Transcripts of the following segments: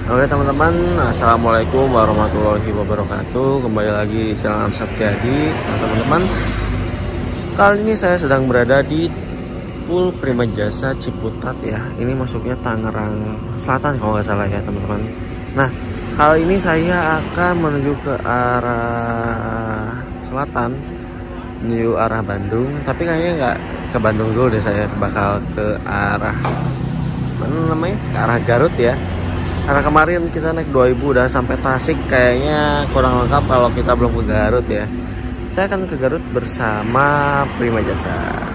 Oke teman-teman, assalamualaikum warahmatullahi wabarakatuh. Kembali lagi di channel Septiadi. Nah teman-teman, kali ini saya sedang berada di Pool Prima Jasa Ciputat ya. Ini masuknya Tangerang Selatan kalau nggak salah ya teman-teman. Nah kali ini saya akan menuju ke arah selatan, menuju arah Bandung. Tapi kayaknya nggak ke Bandung dulu deh, saya bakal ke arah mana namanya? Ke arah Garut ya. Karena kemarin kita naik 2000 udah sampai Tasik, kayaknya kurang lengkap kalau kita belum ke Garut ya. Saya akan ke Garut bersama Prima Jasa.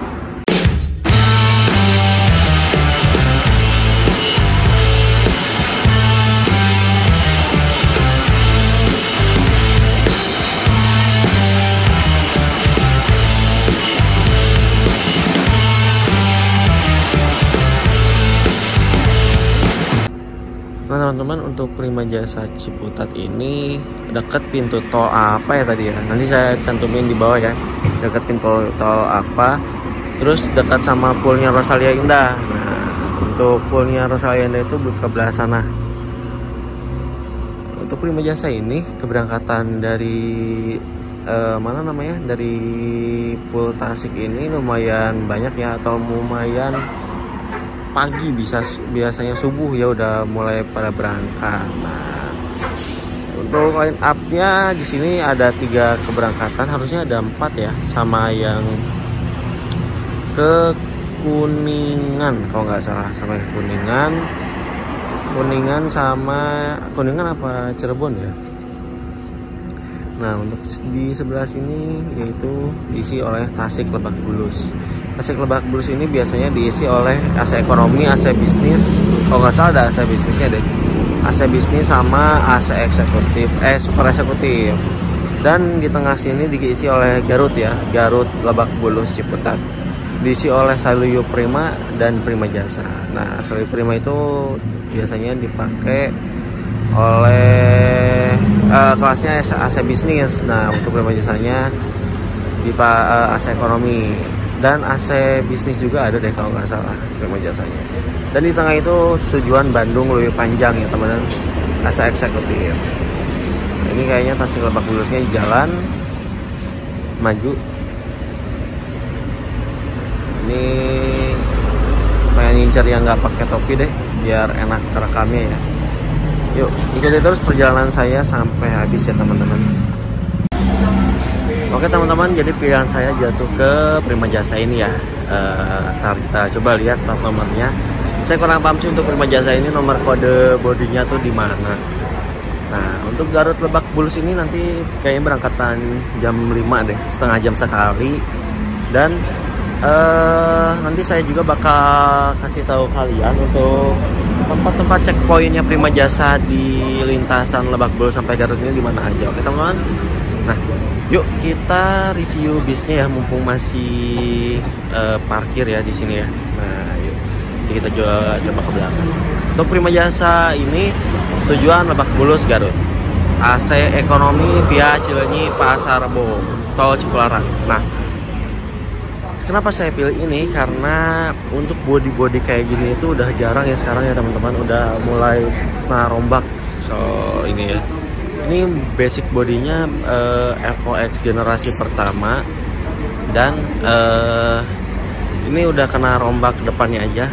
Nah teman-teman, untuk Prima Jasa Ciputat ini dekat pintu tol apa ya tadi ya, nanti saya cantumin di bawah ya, dekat pintu tol apa, terus dekat sama poolnya Rosalia Indah. Nah untuk poolnya Rosalia Indah itu ke belah sana. Untuk Prima Jasa ini keberangkatan dari mana namanya, dari pool Tasik ini lumayan banyak ya, atau lumayan pagi, biasanya subuh ya udah mulai pada berangkat. Nah, untuk line up-nya di sini ada 3 keberangkatan, harusnya ada 4 ya, sama yang ke Kuningan kalau nggak salah, sama yang Kuningan sama Kuningan apa Cirebon ya. Nah untuk di sebelah sini yaitu diisi oleh Tasik Lebak Bulus. Tasik Lebak Bulus ini biasanya diisi oleh AC ekonomi, AC bisnis. Kalau nggak salah ada AC bisnisnya deh. AC bisnis sama AC eksekutif, super eksekutif. Dan di tengah sini diisi oleh Garut ya, Garut Lebak Bulus Ciputat. Diisi oleh Saluyo Prima dan Prima Jasa. Nah Saluyo Prima itu biasanya dipakai oleh kelasnya AC bisnis. Nah untuk Prima Jasanya di AC ekonomi dan AC bisnis juga ada deh kalau nggak salah Prima Jasanya. Dan di tengah itu tujuan Bandung lebih panjang ya teman-teman, AC eksekutif. Nah, ini kayaknya Tasik Lebak Bulusnya jalan maju. Ini pengen ngincer yang nggak pakai topi deh biar enak kerekamnya ya. Yuk ikuti terus perjalanan saya sampai habis ya teman-teman. Oke teman-teman, jadi pilihan saya jatuh ke Prima Jasa ini ya. Kita coba lihat plat nomornya. Saya kurang paham sih untuk Prima Jasa ini nomor kode bodinya tuh di mana. Nah untuk Garut Lebak Bulus ini nanti kayaknya berangkatan jam 5 deh, setengah jam sekali. Dan nanti saya juga bakal kasih tahu kalian untuk tempat-tempat checkpointnya Prima Jasa di lintasan Lebak Bulus sampai Garut ini di mana aja. Oke teman-teman. Nah, yuk kita review bisnya ya, mumpung masih parkir ya di sini ya. Nah, yuk kita coba ke belakang. Untuk Prima Jasa ini tujuan Lebak Bulus Garut. AC ekonomi via Cileunyi Pasar Rebo, tol Cipularang. Nah, kenapa saya pilih ini? Karena untuk body kayak gini itu udah jarang ya sekarang ya teman-teman, udah mulai rombak. So ini ya, ini basic bodinya FOX generasi pertama, dan ini udah kena rombak depannya aja.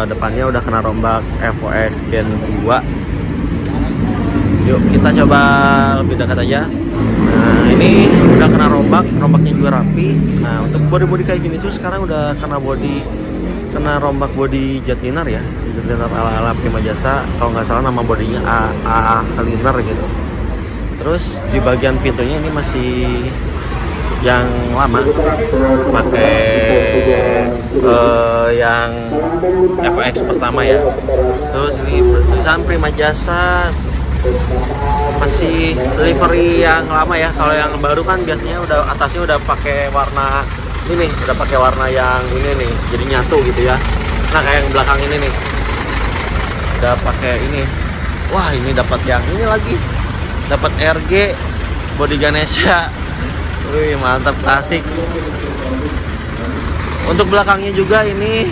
Depannya udah kena rombak FOX Gen 2. Yuk kita coba lebih dekat aja. Nah ini udah kena rombaknya juga rapi. Nah untuk body kayak gini tuh sekarang udah kena rombak body Jetliner ya, Jetliner ala Prima Jasa. Kalau nggak salah nama bodinya AA Cleaner gitu. Terus di bagian pintunya ini masih yang lama, pakai yang FX pertama ya. Terus ini tulisan Prima Jasa, masih livery yang lama ya. Kalau yang baru kan biasanya udah atasnya udah pakai warna ini nih, udah pakai warna yang ini nih, jadi nyatu gitu ya. Nah kayak yang belakang ini nih udah pakai ini. Wah ini dapat yang ini lagi, dapat RG body Ganesha. Wih mantap, klasik. Untuk belakangnya juga ini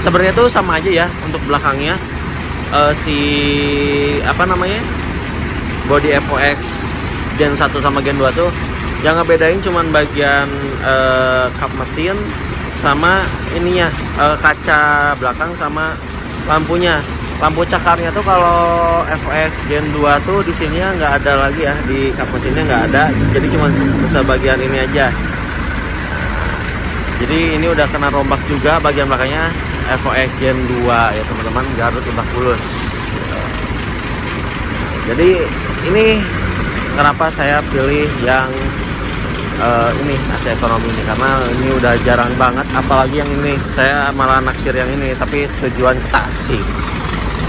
sebenarnya tuh sama aja ya untuk belakangnya. si apa namanya, body FOX Gen 1 sama Gen 2 tuh yang ngebedain cuman bagian kap mesin sama ininya, kaca belakang sama lampunya. Lampu cakarnya tuh kalau FX Gen 2 tuh di sini nggak ada lagi ya, di kap mesinnya nggak ada, jadi cuma sebagian ini aja. Jadi ini udah kena rombak juga bagian belakangnya FX Gen 2 ya teman-teman, Garut Lebak Bulus. Jadi ini kenapa saya pilih yang ini AC ekonomi ini, karena ini udah jarang banget, apalagi yang ini saya malah naksir yang ini, tapi tujuan ke Tasik.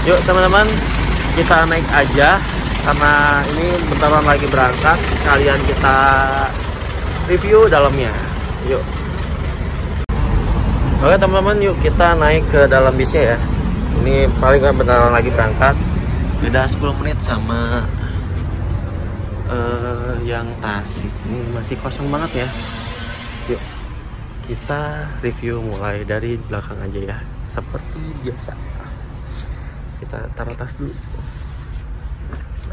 Yuk teman-teman, kita naik aja karena ini bentaran lagi berangkat, sekalian kita review dalamnya. Yuk. Oke teman-teman, yuk kita naik ke dalam bisnya ya. Ini paling kan bentaran lagi berangkat, beda 10 menit sama yang Tasik. Ini masih kosong banget ya. Yuk kita review mulai dari belakang aja ya, seperti biasa. Kita taruh tas dulu.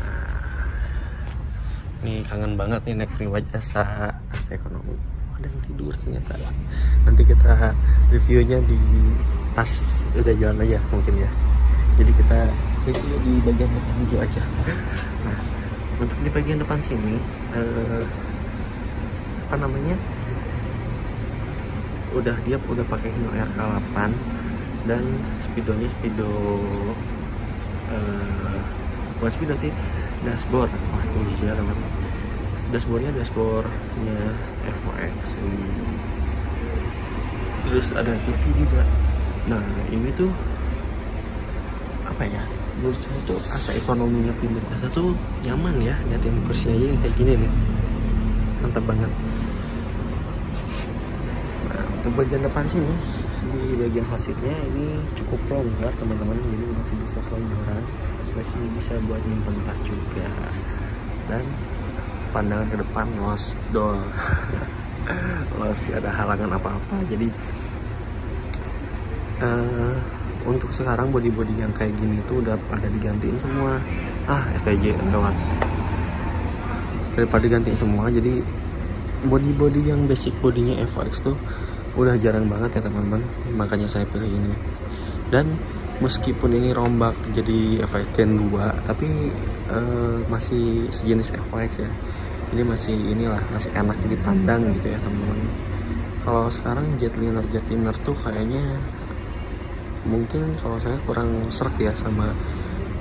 Nah, ini kangen banget nih naik Prima Jasa AC ekonomi. Ada yang tidur ternyata. Nanti kita reviewnya di pas udah jalan aja mungkin ya. Jadi kita review di bagian depan dulu aja. Nah, untuk di bagian depan sini apa namanya, udah pakai Hino RK8 dan speedonya bukan speedo sih, dashboard. Wah itu bisa teman, dashboardnya FOX ini. Terus ada TV juga. Nah ini tuh apa ya, menurut saya tuh AC ekonominya Prima Jasa tuh nyaman ya, liatin kursi aja yang kayak gini nih, mantap banget. Nah untuk bagian depan sini, di bagian hasilnya ini cukup longgar teman-teman, jadi masih bisa kelonggaran, masih bisa buat nyimpen tas juga, dan pandangan ke depan los door los, gak ada halangan apa-apa. Jadi untuk sekarang body-body yang kayak gini tuh udah pada digantiin semua. STJ lewat, daripada digantiin semua, jadi body-body yang basic bodinya FOX tuh udah jarang banget ya teman-teman, makanya saya pilih ini. Dan meskipun ini rombak jadi FX Gen 2, tapi masih sejenis FX ya, ini masih enak dipandang gitu ya teman-teman. Kalau sekarang jetliner tuh kayaknya mungkin kalau saya kurang serak ya, sama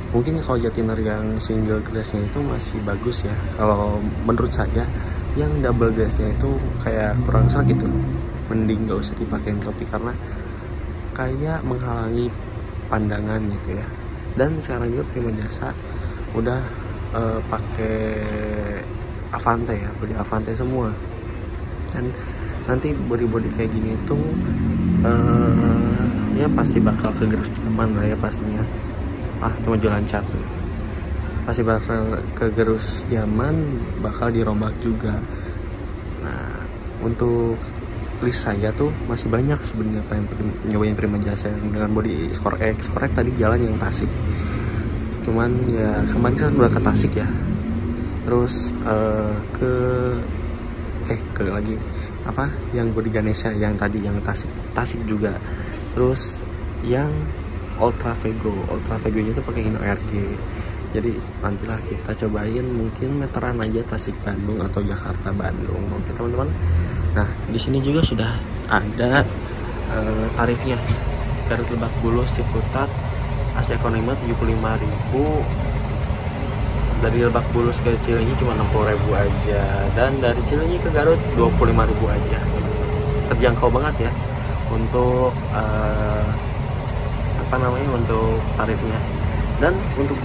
mungkin kalau jetliner yang single glassnya itu masih bagus ya. Kalau menurut saya yang double glassnya itu kayak kurang serak gitu, mending gak usah dipakein topi karena kayak menghalangi pandangan gitu ya. Dan sekarang juga Prima Jasa udah pakai Avante ya, body Avante semua. Dan nanti body kayak gini itu ya pasti bakal kegerus zaman lah ya pastinya. Itu maju lancar tuh, pasti bakal kegerus zaman, bakal dirombak juga. Nah untuk list saya tuh masih banyak sebenarnya pengen nyobain Prima Jasa yang dengan body Skor X tadi jalan yang Tasik, cuman ya kemarin kan udah ke Tasik ya, terus ke lagi apa yang body Ganesha yang tadi yang Tasik juga, terus yang Ultra Vego nya tuh pakai Hino RG. Jadi nantilah kita cobain mungkin meteran aja Tasik Bandung atau Jakarta Bandung. Oke teman-teman. Nah di sini juga sudah ada tarifnya. Garut Lebak Bulus Ciputat AC ekonomi 75.000. Dari Lebak Bulus ke Cileunyi cuma 60.000 aja, dan dari Cileunyi ke Garut 25.000 aja. Terjangkau banget ya untuk untuk tarifnya. Dan untuk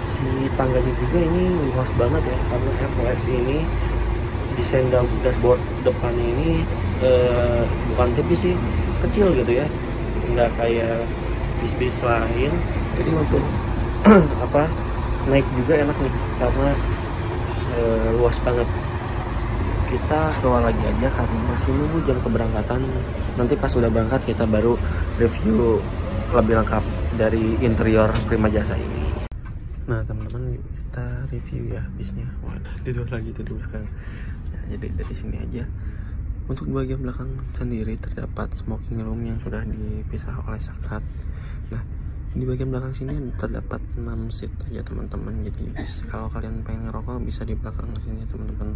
si tangganya juga ini luas banget ya, karena FOX ini desain dashboard depannya ini bukan tipis sih, kecil gitu ya, nggak kayak bis lain. Jadi untuk naik juga enak nih karena luas banget. Kita keluar lagi aja karena masih nunggu jam keberangkatan. Nanti pas sudah berangkat kita baru review lebih lengkap. dari interior Prima Jasa ini. Nah teman-teman, kita review ya bisnya. Wadah, tidur lagi tuh di belakang. Nah, jadi dari sini aja. Untuk bagian belakang sendiri terdapat smoking room yang sudah dipisah oleh sakat. Nah, di bagian belakang sini terdapat 6 seat aja teman-teman. Jadi kalau kalian pengen ngerokok bisa di belakang sini teman-teman.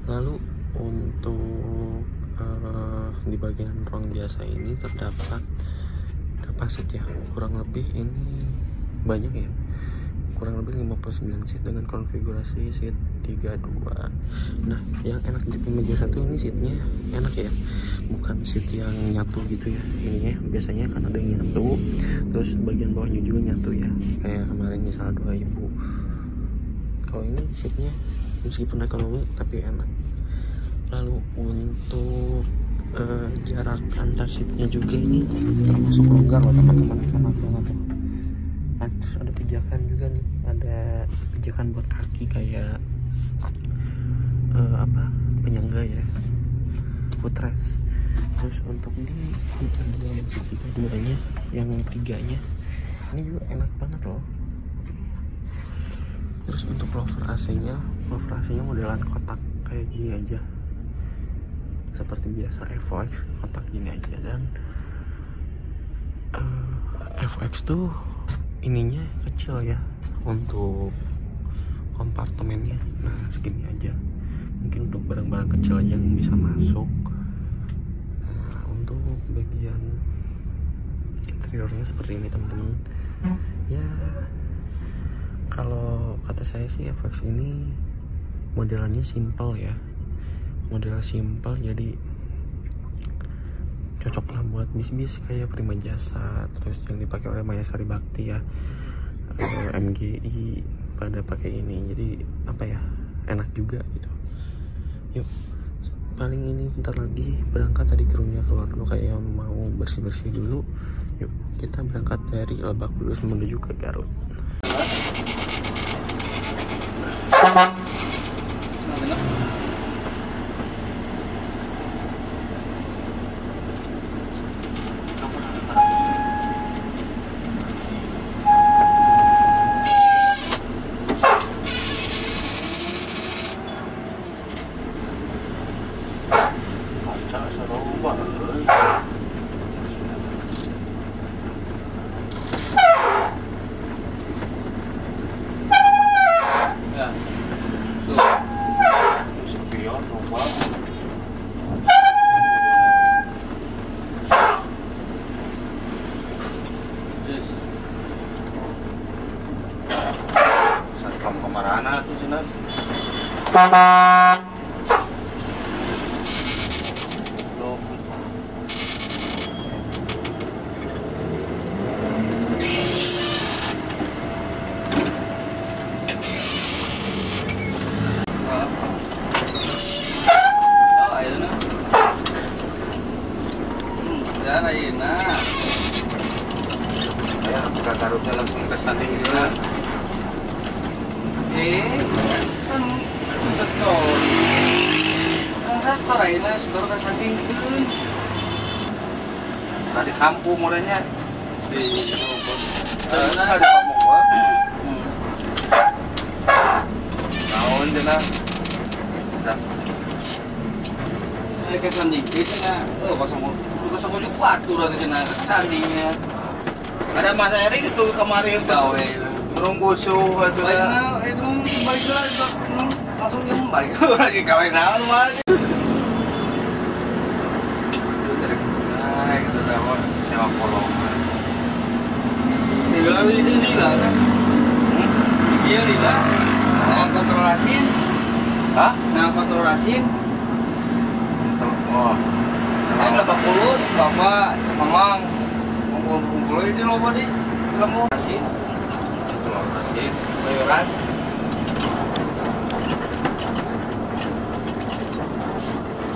Lalu untuk di bagian ruang biasa ini terdapat berapa seat ya? Kurang lebih ini banyak ya. Kurang lebih 59 seat dengan konfigurasi seat 32. Nah, yang enak di Prima Jasa tuh ini seatnya enak ya, bukan seat yang nyatu gitu ya. Ininya biasanya kan ada yang nyatu, terus bagian bawahnya juga nyatu ya, kayak kemarin misal 2000. Kalau ini seatnya meskipun ekonomi tapi enak. Lalu untuk jarak antar seatnya juga ini termasuk longgar loh teman-teman, enak banget tuh. Nah, terus ada pijakan juga nih, ada pijakan buat kaki kayak penyangga ya, footrest. Terus untuk di bagian seat keduanya yang tiganya ini juga enak banget loh. Terus untuk lover AC-nya modelan kotak kayak gini aja, seperti biasa FOX kotak gini aja. Dan FOX tuh ininya kecil ya untuk kompartemennya. Nah segini aja, mungkin untuk barang-barang kecil aja yang bisa masuk. Nah, untuk bagian interiornya seperti ini teman-teman ya. Kalau kata saya sih FX ini modelannya simple ya, model simple, jadi cocok lah buat bis-bis kayak Prima Jasa, terus yang dipakai oleh Mayasari Bakti ya, MGI pada pakai ini. Jadi apa ya, enak juga gitu. Yuk, paling ini bentar lagi berangkat, tadi krunya keluar dulu kayak mau bersih-bersih dulu. Yuk kita berangkat dari Lebak Bulus menuju ke Garut. Kemarana tuh cenah. Buka Garutnya langsung ke Sanding gitu. Kan sektor ayeuna setor ka Sanding teh. Tadi kampung murahnya di Ada kampung gua. Naon cenah. ke Sanding teh cenah, kosong batur atuh cenah Sandingnya. Ada Mas Eri itu kemarin Gawe. nunggu suhu atuh. Baiknya itu balik lagi langsung yang balik lagi gawe naon mah. Nah, gitu dah sewa kolong. Ini lila kan. Iya lila. Nah, kontrol asin. Hah? Nah, kontrol asin. Oh. Ini Lebak Bulus, Bapak, Mamang. Ngumpul di loba di ilmu asin. Kontrol asin. Bayoran.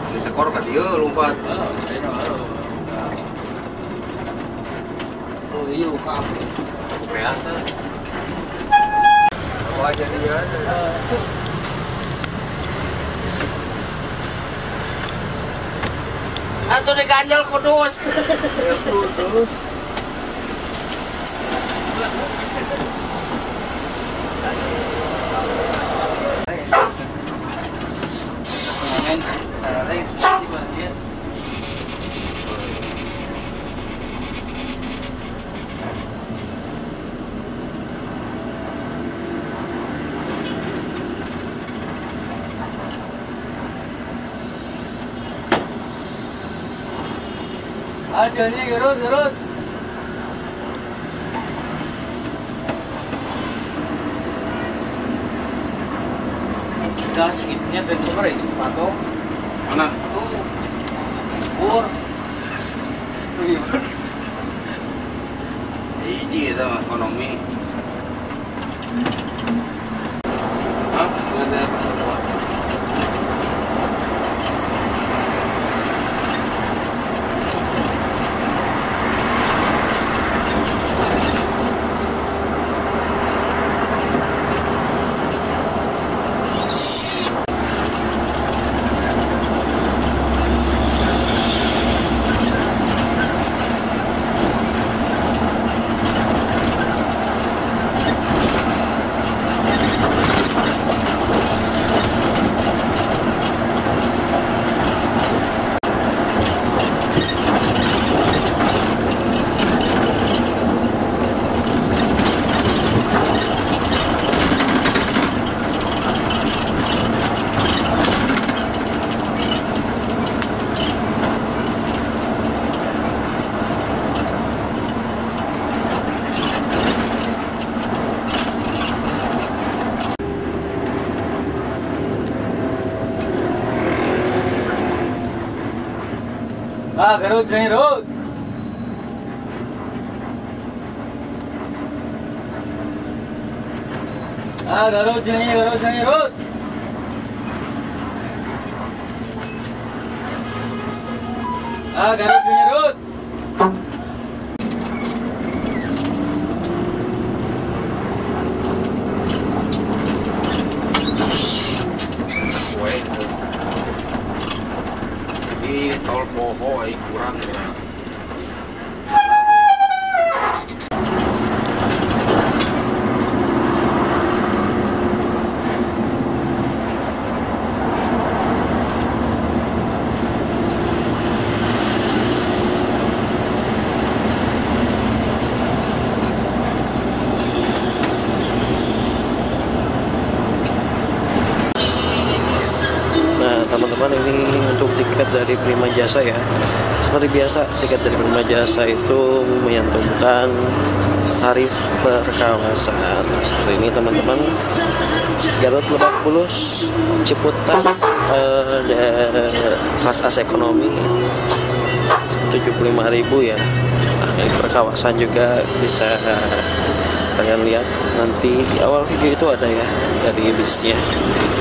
Ini skor ka dieu lompat. Oh iya, Kak. Biasa. Wajah dia. Atuh diganjel kudus. Kudus. Aja nih Garut. Udah segitunya dan coba itu patung. Mana? Tuh. Bur. Hiji itu mah ekonomi. Hah? Ada pesawat. Garut sini Garut. Garut sini Garut. Garut sini Garut. Di tol Poho ai kurang ya. Teman-teman, ini untuk tiket dari Prima Jasa ya. Seperti biasa, tiket dari Prima Jasa itu menyantumkan tarif per kawasan. Seperti ini teman-teman, Garut Lebak Bulus Ciputat kelas A ekonomi 75.000 ya. Nah, ini per kawasan juga bisa kalian lihat nanti di awal video itu ada ya dari bisnya.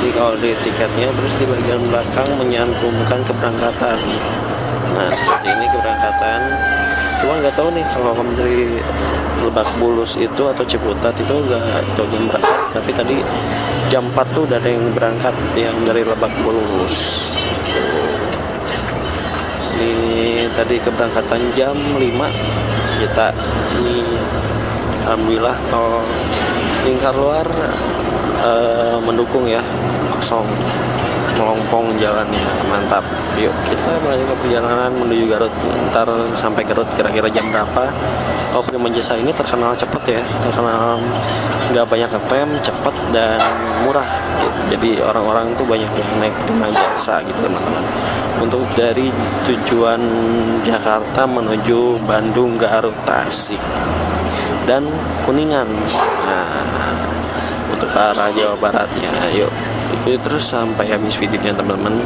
Jadi kalau di tiketnya, terus di bagian belakang menyantumkan keberangkatan. Nah seperti ini keberangkatan. Cuma nggak tahu nih kalau dari Lebak Bulus itu atau Ciputat itu nggak tahu jam berapa. Tapi tadi jam 4 tuh udah ada yang berangkat yang dari Lebak Bulus. Ini tadi keberangkatan jam 5 kita ini. Alhamdulillah tol lingkar luar mendukung ya, kosong, melompong jalannya, mantap. Yuk kita melanjutkan perjalanan menuju Garut. Ntar sampai Garut kira-kira jam berapa. Oh, Prima Jasa ini terkenal cepet ya, terkenal nggak banyak ngetem, cepet dan murah. Jadi orang-orang tuh banyak yang naik Prima Jasa gitu teman-teman. Untuk dari tujuan Jakarta menuju Bandung, Garut, Tasik dan Kuningan. Nah, untuk arah Jawa Baratnya, yuk ikuti terus sampai habis videonya teman-teman.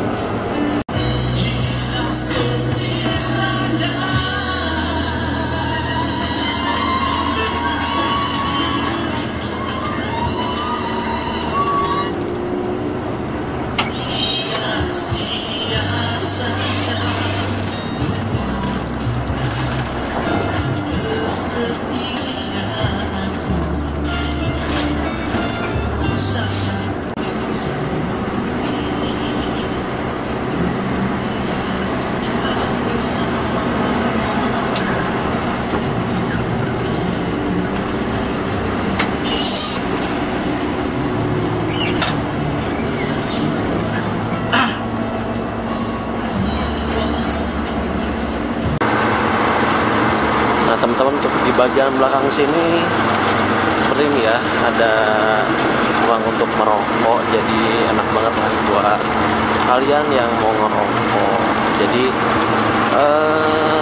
Teman-teman, untuk di bagian belakang sini seperti ini ya, ada ruang untuk merokok, jadi enak banget lah buat kalian yang mau ngerokok. Jadi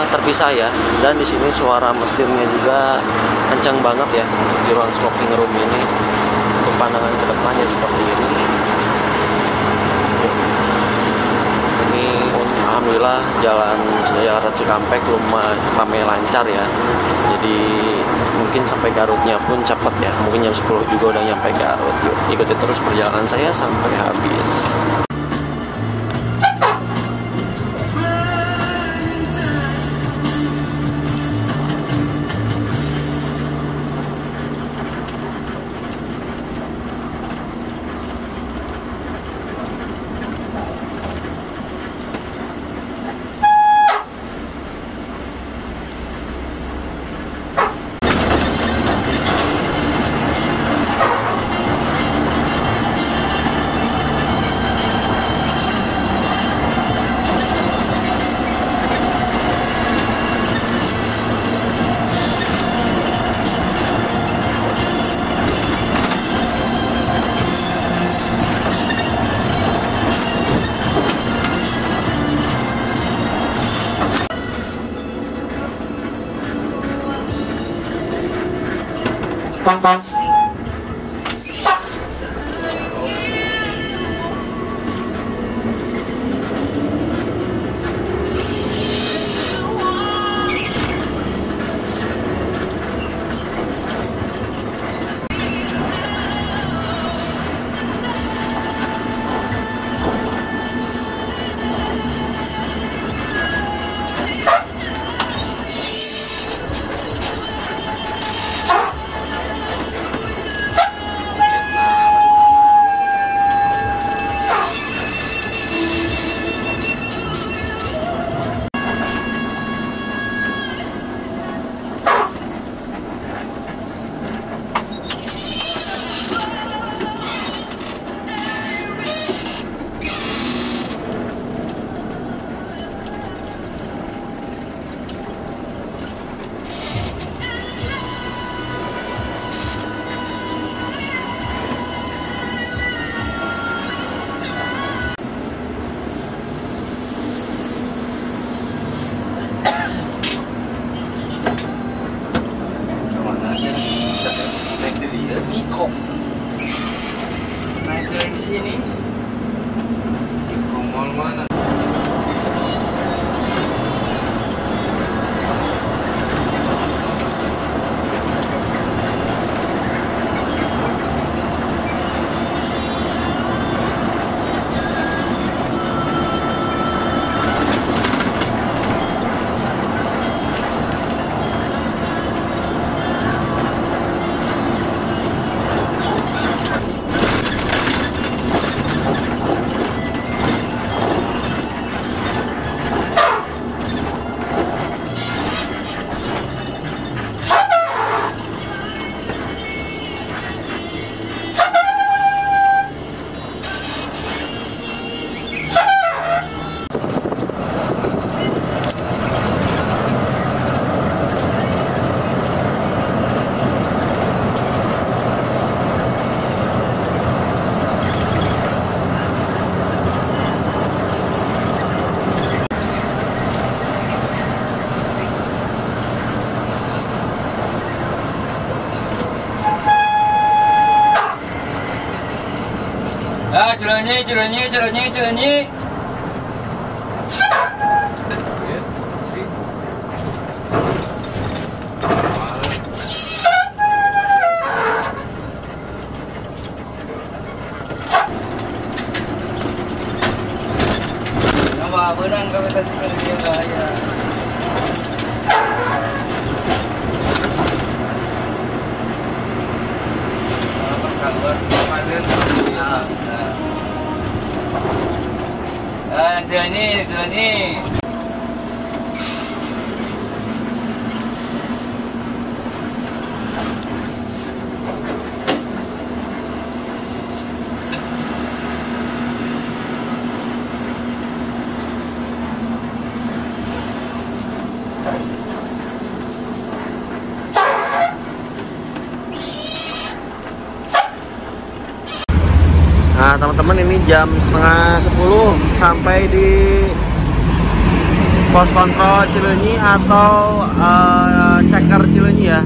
terpisah ya. Dan di sini suara mesinnya juga kencang banget ya di ruang smoking room ini. Untuk pandangan ke depannya seperti ini. Ini alhamdulillah jalan Jakarta Cikampek lumayan ramai lancar ya. Jadi mungkin sampai Garutnya pun cepat ya. Mungkin jam 10 juga udah nyampe Garut. Yuk, ikuti terus perjalanan saya sampai habis. Naik ke sini di mall mana? Cileunyi. Nama benang kami kasih kerja bahaya. Pas kantor kemarin. Cileunyi. Nah teman-teman, ini jam setengah 10 sampai di pos kontrol Cileunyi atau checker Cileunyi ya.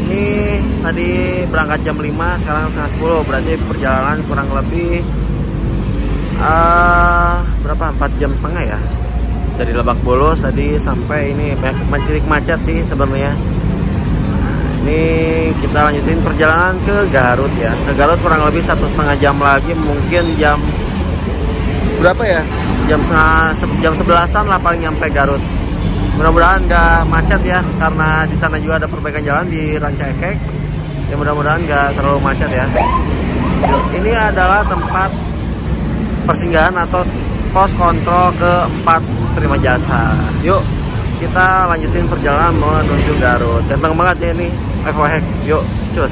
Ini tadi berangkat jam 5, sekarang setengah 10, berarti perjalanan kurang lebih berapa? 4 jam setengah ya. Dari Lebak Bulus tadi sampai ini titik macet sih sebenarnya. Ini kita lanjutin perjalanan ke Garut ya. Ke Garut kurang lebih 1,5 jam lagi, mungkin jam berapa ya? Jam 11-an lah paling nyampe Garut. Mudah-mudahan nggak macet ya, karena di sana juga ada perbaikan jalan di Rancaikek. Ya mudah-mudahan nggak terlalu macet ya. Ini adalah tempat persinggahan atau pos kontrol keempat Prima Jasa. Yuk kita lanjutin perjalanan menuju Garut. Ganteng banget ya ini FOHEK. Yuk cus.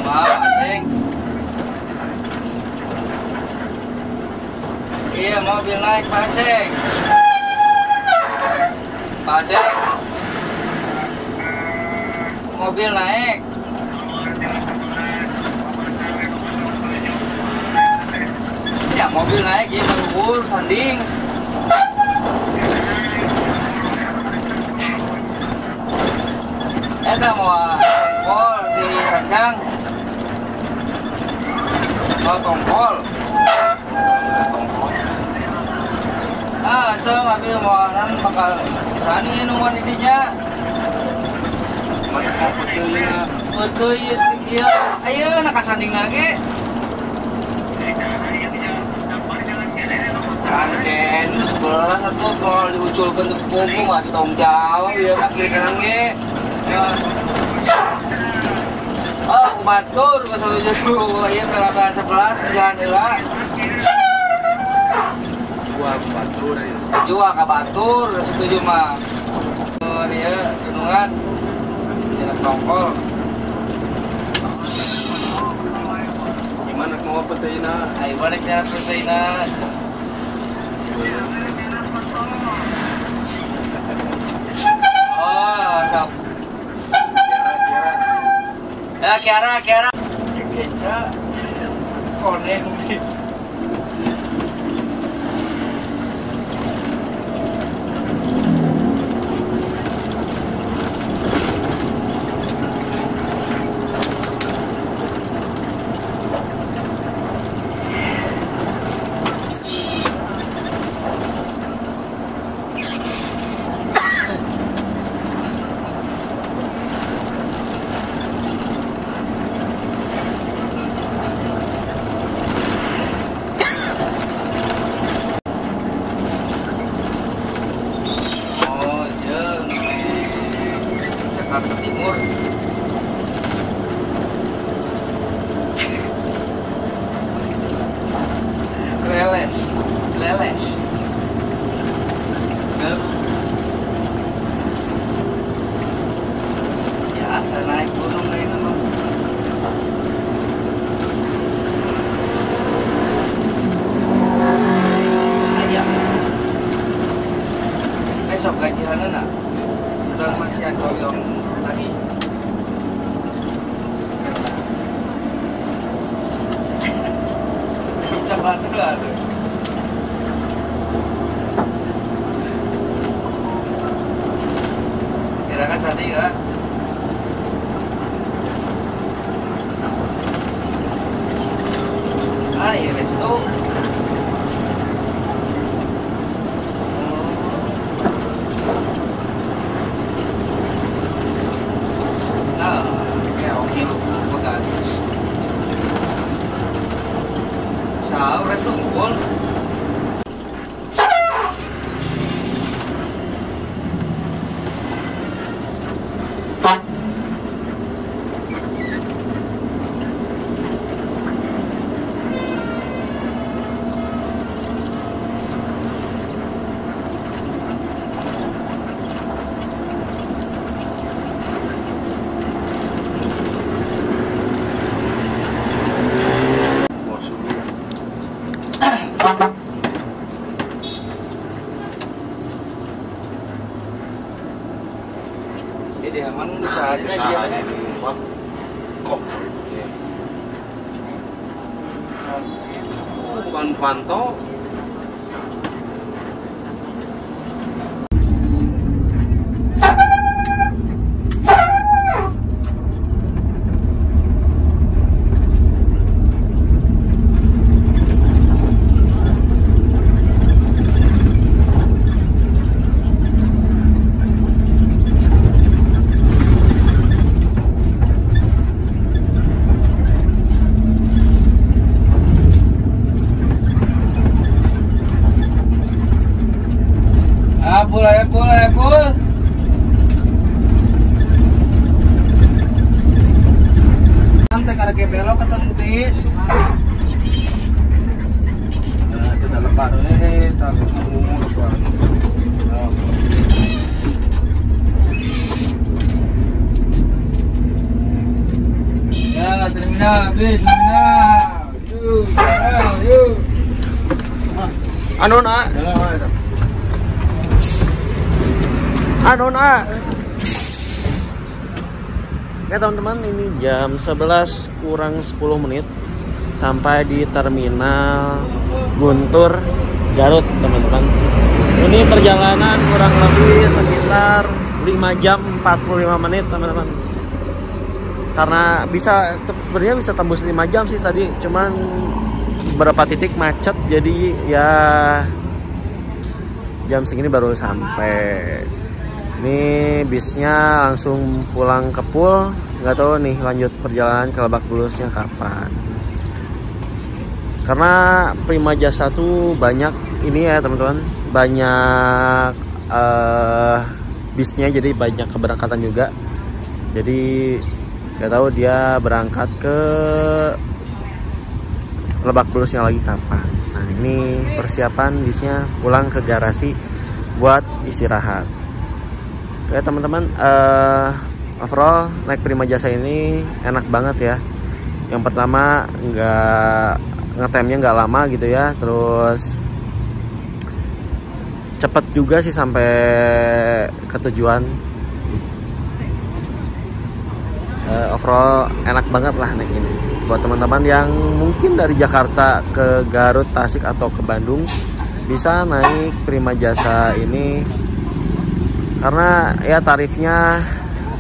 Maaf, Aceng. Iya, mobil naik, Pak Aceng. Pak Aceng. Mobil naik. Ya, mobil naik, ya, berbur, sanding. Eta mau tongkol di Sancang. Mau tongkol. So kami mau kan bakal kesani nungguan didinya. Betul iya. Ayo nak kasanding lagi. Kan ken sebelah satu kalau diuculkan ke punggung nggak tanggung jawab ya nak kiri kanan ge. Oh batur ke satu jauh ya berapa 11 jalan heula. Jual ke batur setuju mah. Dia gunungan jalan tongkol. Gimana mau peteina? Ayo balik jalan peteina. Oh, sok. Kiara. Keca. Konek. Jakarta Timur. Leles. Biasa naik gunung ini nama. Ayah. Besok gajian nak. Sudah masih ada yang tadi. Cakap tu lah tu. tadi kan. Iya resto. Nah, kayak Rocky lu bukan. Sao resto unggul. Jadi aman saatnya dia ini Pak. Kok ya. Bukan panto. Pul. Santai karena kayak belok ke tentis. Nah, itu udah lepas takut lepas. Ya, terminal habis, terminal. Yuk. Anu na. Anu na. Oke teman-teman, ini jam 11 kurang 10 menit sampai di terminal Guntur Garut teman-teman. Ini perjalanan kurang lebih sekitar 5 jam 45 menit teman-teman. Karena sebenarnya bisa tembus 5 jam sih tadi, cuman beberapa titik macet jadi ya jam segini baru sampai. Ini bisnya langsung pulang ke Pul, nggak tahu nih lanjut perjalanan ke Lebak Bulusnya kapan. Karena Prima Jasa tuh banyak ini ya teman-teman, banyak bisnya, jadi banyak keberangkatan juga. Jadi nggak tahu dia berangkat ke Lebak Bulusnya lagi kapan. Nah ini persiapan bisnya pulang ke garasi buat istirahat. Oke teman-teman, overall naik Prima Jasa ini enak banget ya. Yang pertama ngetemnya nggak lama gitu ya, terus cepet juga sih sampai ke tujuan. Overall enak banget lah naik ini. Buat teman-teman yang mungkin dari Jakarta ke Garut, Tasik atau ke Bandung, bisa naik Prima Jasa ini. Karena ya tarifnya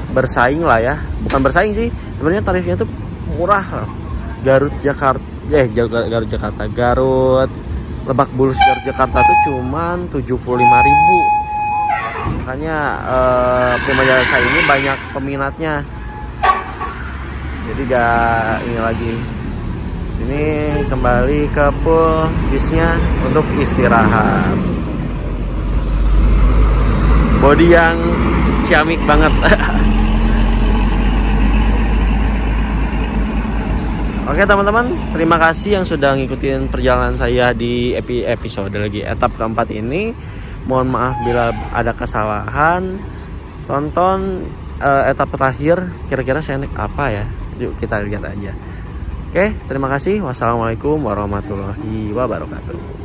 bersaing lah ya, bukan bersaing sih, sebenarnya tarifnya tuh murah. Garut Lebak Bulus Garut Jakarta tuh cuman 75.000. Makanya Prima Jasa ini banyak peminatnya. Jadi gak ini lagi. Ini kembali ke Pul bisnya untuk istirahat. Body yang ciamik banget. Oke teman-teman, terima kasih yang sudah ngikutin perjalanan saya di episode lagi etap keempat ini. Mohon maaf bila ada kesalahan. Tonton etap terakhir, kira-kira saya naik apa ya. Yuk kita lihat aja. Oke, terima kasih. Wassalamualaikum warahmatullahi wabarakatuh.